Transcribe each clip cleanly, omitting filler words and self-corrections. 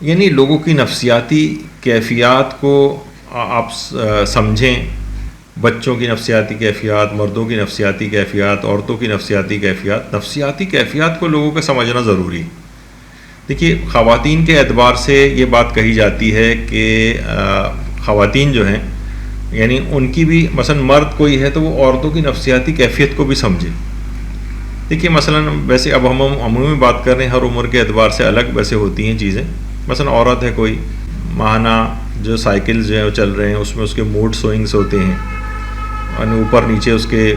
یعنی لوگوں کی نفسیاتی کیفیات کو آپ سمجھیں، بچوں کی نفسیاتی کیفیات، مردوں کی نفسیاتی کیفیات، عورتوں کی نفسیاتی کیفیات، نفسیاتی کیفیات کو لوگوں کا سمجھنا ضروری. دیکھیے خواتین کے اعتبار سے یہ بات کہی جاتی ہے کہ خواتین جو ہیں یعنی ان کی بھی مثلا مرد کوئی ہے تو وہ عورتوں کی نفسیاتی کیفیت کو بھی سمجھے. دیکھیے مثلا ویسے اب ہم عمومی بات کر رہے ہیں، ہر عمر کے اعتبار سے الگ ویسے ہوتی ہیں چیزیں. مثلا عورت ہے کوئی، ماہانہ جو سائیکل جو ہیں وہ چل رہے ہیں، اس میں اس کے موڈ سوئنگس ہوتے ہیں، اوپر نیچے اس کے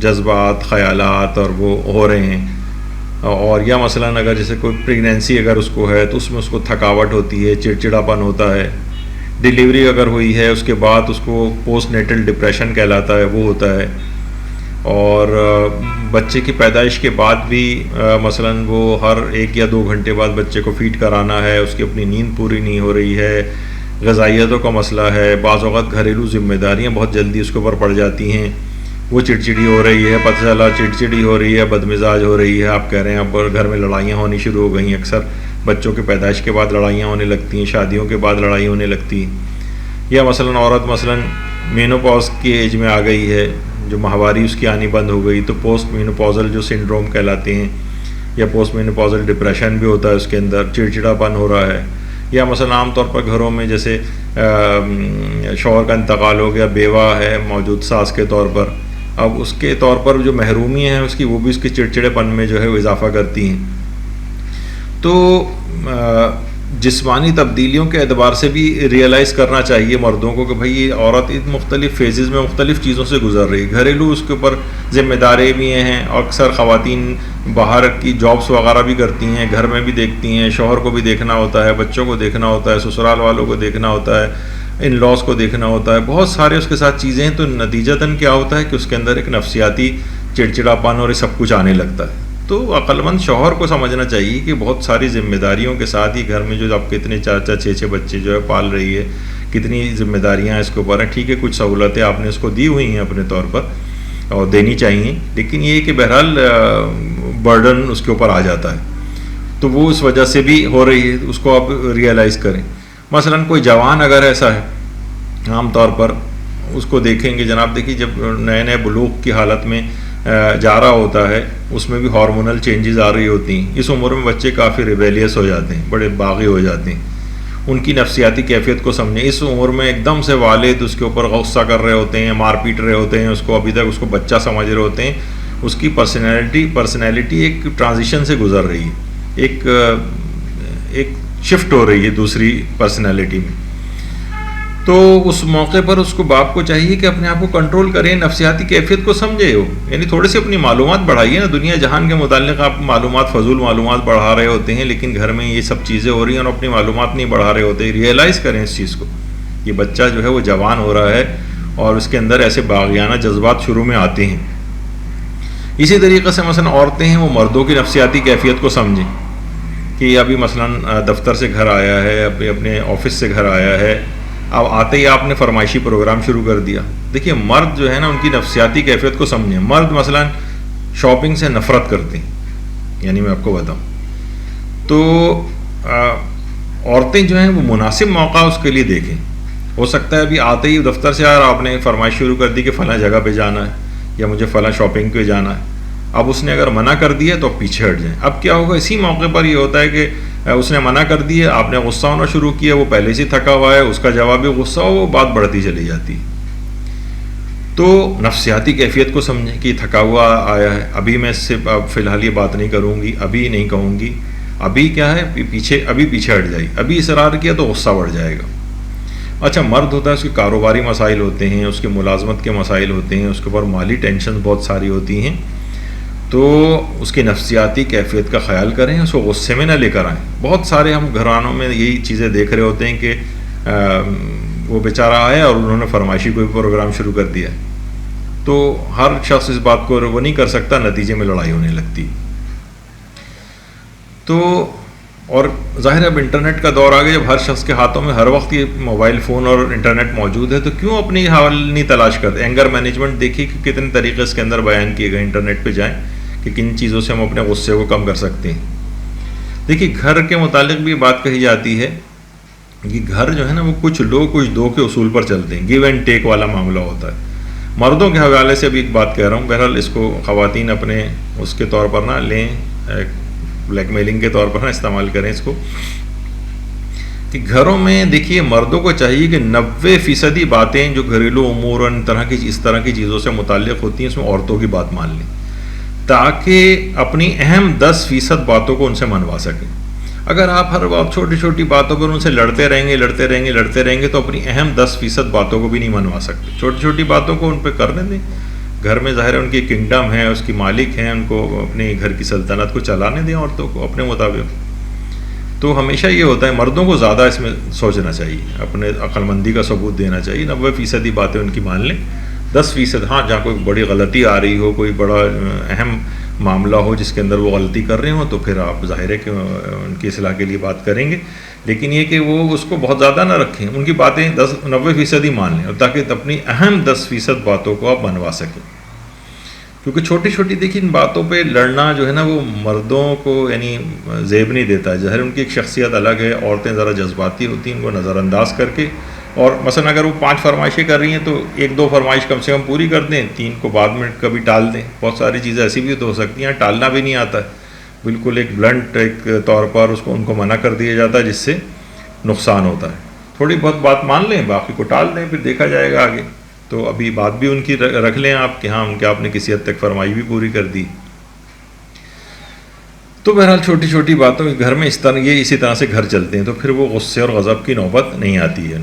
جذبات، خیالات اور وہ ہو رہے ہیں. اور یا مثلا اگر جیسے کوئی پریگنینسی اگر اس کو ہے تو اس میں اس کو تھکاوٹ ہوتی ہے، چڑچڑاپن ہوتا ہے. ڈیلیوری اگر ہوئی ہے اس کے بعد اس کو پوسٹ نیٹل ڈپریشن کہلاتا ہے، وہ ہوتا ہے. اور بچے کی پیدائش کے بعد بھی مثلا وہ ہر 1 یا 2 گھنٹے بعد بچے کو فیڈ کرانا ہے، اس کی اپنی نیند پوری نہیں ہو رہی ہے، غذائیتوں کا مسئلہ ہے، بعض اوقات گھریلو ذمہ داریاں بہت جلدی اس کے اوپر پڑ جاتی ہیں، وہ چڑچڑی ہو رہی ہے، پتہ چلا چڑچڑی ہو رہی ہے، بدمزاج ہو رہی ہے. آپ کہہ رہے ہیں اب گھر میں لڑائیاں ہونی شروع ہو گئی ہیں. اکثر بچوں کے پیدائش کے بعد لڑائیاں ہونے لگتی ہیں، شادیوں کے بعد لڑائی ہونے لگتی ہیں. یا مثلا عورت مثلا مینوپاز کی ایج میں آ گئی ہے، جو ماہواری اس کی آنی بند ہو گئی، تو پوسٹ مینوپازل جو سنڈروم کہلاتے ہیں، یا پوسٹ مینوپازل ڈپریشن بھی ہوتا ہے، اس کے اندر چڑچڑاپن ہو رہا ہے. یا مثلا عام طور پر گھروں میں جیسے شوہر کا انتقال ہو گیا، بیوہ ہے موجود ساس کے طور پر، اب اس کے طور پر جو محرومی ہیں اس کی، وہ بھی اس کے چڑچڑے پن میں جو ہے وہ اضافہ کرتی ہیں. تو جسمانی تبدیلیوں کے اعتبار سے بھی ریئلائز کرنا چاہیے مردوں کو کہ بھئی یہ عورت مختلف فیزز میں مختلف چیزوں سے گزر رہی ہے. گھریلو اس کے اوپر ذمہ داری بھی ہیں، اکثر خواتین باہر کی جابس وغیرہ بھی کرتی ہیں، گھر میں بھی دیکھتی ہیں، شوہر کو بھی دیکھنا ہوتا ہے، بچوں کو دیکھنا ہوتا ہے، سسرال والوں کو دیکھنا ہوتا ہے، ان لاس کو دیکھنا ہوتا ہے، بہت سارے اس کے ساتھ چیزیں ہیں. تو نتیجتاً کیا ہوتا ہے کہ اس کے اندر ایک نفسیاتی چڑچڑاپن اور یہ سب کچھ آنے لگتا ہے. تو عقل مند شوہر کو سمجھنا چاہیے کہ بہت ساری ذمہ داریوں کے ساتھ ہی گھر میں جو آپ کے اتنے 4 6 بچے جو ہے پال رہی ہے، کتنی ذمہ داریاں اس کے اوپر ہیں. ٹھیک ہے کچھ سہولتیں آپ نے اس کو دی ہوئی ہیں اپنے طور پر اور دینی چاہیے، لیکن یہ کہ بہرحال برڈن اس کے اوپر آ جاتا ہے، تو وہ اس وجہ سے بھی ہو رہی ہے. اس کو آپ ریئلائز کریں. مثلا کوئی جوان اگر ایسا ہے، عام طور پر اس کو دیکھیں گے جناب، دیکھیے جب نئے نئے بلوغ کی حالت میں جا رہا ہوتا ہے، اس میں بھی ہارمونل چینجز آ رہی ہوتی ہیں. اس عمر میں بچے کافی ریبیلیس ہو جاتے ہیں، بڑے باغی ہو جاتے ہیں. ان کی نفسیاتی کیفیت کو سمجھیں. اس عمر میں ایک دم سے والد اس کے اوپر غصہ کر رہے ہوتے ہیں، مار پیٹ رہے ہوتے ہیں، اس کو ابھی تک اس کو بچہ سمجھ رہے ہوتے ہیں. اس کی پرسنالٹی ایک ٹرانزیشن سے گزر رہی ہے، ایک شفٹ ہو رہی ہے دوسری پرسنالٹی میں. تو اس موقع پر اس کو باپ کو چاہیے کہ اپنے آپ کو کنٹرول کریں، نفسیاتی کیفیت کو سمجھے ہو، یعنی تھوڑی سی اپنی معلومات بڑھائیے نا. دنیا جہان کے متعلق آپ معلومات، فضول معلومات بڑھا رہے ہوتے ہیں، لیکن گھر میں یہ سب چیزیں ہو رہی ہیں اور اپنی معلومات نہیں بڑھا رہے ہوتے. ریئلائز کریں اس چیز کو. یہ بچہ جو ہے وہ جوان ہو رہا ہے اور اس کے اندر ایسے باغیانہ جذبات شروع میں آتے ہیں. اسی طریقے سے مثلا عورتیں ہیں، وہ مردوں کی نفسیاتی کیفیت کو سمجھیں کہ ابھی مثلا دفتر سے گھر آیا ہے، اپنے آفس سے گھر آیا ہے، اب آتے ہی آپ نے فرمائشی پروگرام شروع کر دیا. دیکھیے مرد جو ہے نا ان کی نفسیاتی کیفیت کو سمجھیں. مرد مثلا شاپنگ سے نفرت کرتے ہیں، یعنی میں آپ کو بتاؤں تو عورتیں جو ہیں وہ مناسب موقع اس کے لیے دیکھیں. ہو سکتا ہے ابھی آتے ہی دفتر سے آپ نے فرمائش شروع کر دی کہ فلاں جگہ پہ جانا ہے یا مجھے فلاں شاپنگ پہ جانا ہے. اب اس نے اگر منع کر دیا تو آپ پیچھے ہٹ جائیں. اب کیا ہوگا، اسی موقع پر یہ ہوتا ہے کہ اس نے منع کر دیا، آپ نے غصہ ہونا شروع کیا، وہ پہلے سے تھکا ہوا ہے، اس کا جوابی غصہ ہو، وہ بات بڑھتی چلی جاتی. تو نفسیاتی کیفیت کو سمجھیں کہ تھکا ہوا آیا ہے. ابھی میں اس سے فی الحال یہ بات نہیں کروں گی، ابھی نہیں کہوں گی، ابھی کیا ہے پیچھے ہٹ جائے. ابھی اصرار کیا تو غصہ بڑھ جائے گا. اچھا مرد ہوتا ہے، اس کے کاروباری مسائل ہوتے ہیں، اس کے ملازمت کے مسائل ہوتے ہیں، اس کے اوپر مالی ٹینشن بہت ساری ہوتی ہیں. تو اس کی نفسیاتی کیفیت کا خیال کریں، اس کو غصے میں نہ لے کر آئیں. بہت سارے ہم گھرانوں میں یہی چیزیں دیکھ رہے ہوتے ہیں کہ وہ بیچارہ آیا اور انہوں نے فرمائشی کوئی پروگرام شروع کر دیا، تو ہر شخص اس بات کو وہ نہیں کر سکتا، نتیجے میں لڑائی ہونے لگتی. تو اور ظاہر ہے اب انٹرنیٹ کا دور آ گیا، جب ہر شخص کے ہاتھوں میں ہر وقت یہ موبائل فون اور انٹرنیٹ موجود ہے، تو کیوں اپنی حل نہیں تلاش کرتے. اینگر مینجمنٹ دیکھیے کہ کتنے طریقے اس کے اندر بیان کیے گئے. انٹرنیٹ پہ جائیں کہ کن چیزوں سے ہم اپنے غصے کو کم کر سکتے ہیں. دیکھیے گھر کے متعلق بھی بات کہی جاتی ہے کہ گھر جو ہے نا وہ کچھ لو کچھ دو کے اصول پر چلتے ہیں، گیو اینڈ ٹیک والا معاملہ ہوتا ہے۔ مردوں کے حوالے سے بھی ایک بات کہہ رہا ہوں، بہرحال اس کو خواتین اپنے اس کے طور پر نہ لیں، بلیک میلنگ کے طور پر نہ استعمال کریں اس کو، کہ گھروں میں دیکھیے مردوں کو چاہیے کہ 90% باتیں جو گھریلو امور اور اس طرح کی چیزوں سے متعلق ہوتی ہیں اس میں عورتوں کی بات مان لیں، تاکہ اپنی اہم 10% باتوں کو ان سے منوا سکیں۔ اگر آپ ہر وقت چھوٹی چھوٹی باتوں پر ان سے لڑتے رہیں گے تو اپنی اہم 10% باتوں کو بھی نہیں منوا سکتے۔ چھوٹی چھوٹی باتوں کو ان پہ کرنے دیں، گھر میں ظاہر ہے ان کی کنگڈم ہے، اس کی مالک ہیں، ان کو اپنے گھر کی سلطنت کو چلانے دیں عورتوں کو اپنے مطابق۔ تو ہمیشہ یہ ہوتا ہے مردوں کو زیادہ اس میں سوچنا چاہیے، اپنے عقل مندی کا ثبوت دینا چاہیے، 90% باتیں ان کی مان لیں، 10% ہاں جہاں کوئی بڑی غلطی آ رہی ہو، کوئی بڑا اہم معاملہ ہو جس کے اندر وہ غلطی کر رہے ہوں، تو پھر آپ ظاہر ہے کہ ان کی اصلاح کے لیے بات کریں گے، لیکن یہ کہ وہ اس کو بہت زیادہ نہ رکھیں، ان کی باتیں 90% ہی مان لیں، اور تاکہ اپنی اہم 10% باتوں کو آپ منوا سکیں۔ کیونکہ چھوٹی چھوٹی دیکھیں ان باتوں پہ لڑنا جو ہے نا وہ مردوں کو یعنی زیب نہیں دیتا ہے، ظاہر ان کی ایک شخصیت الگ ہے، عورتیں ذرا جذباتی ہوتی ہیں، ان کو نظر انداز کر کے، اور مثلا اگر وہ 5 فرمائشیں کر رہی ہیں تو 1-2 فرمائش کم سے کم پوری کر دیں، 3 کو بعد میں کبھی ٹال دیں۔ بہت ساری چیزیں ایسی بھی تو ہو سکتی ہیں ٹالنا بھی نہیں آتا ہے، بالکل ایک بلنٹ ایک طور پر ان کو منع کر دیا جاتا ہے جس سے نقصان ہوتا ہے۔ تھوڑی بہت بات مان لیں، باقی کو ٹال دیں، پھر دیکھا جائے گا آگے۔ تو ابھی بات بھی ان کی رکھ لیں آپ کہ ہاں ان کے آپ نے کسی حد تک فرمائی بھی پوری کر دی۔ تو بہرحال چھوٹی چھوٹی باتوں گھر میں اسی طرح سے گھر چلتے ہیں، تو پھر وہ غصے اور غضب کی نوبت نہیں آتی ہے۔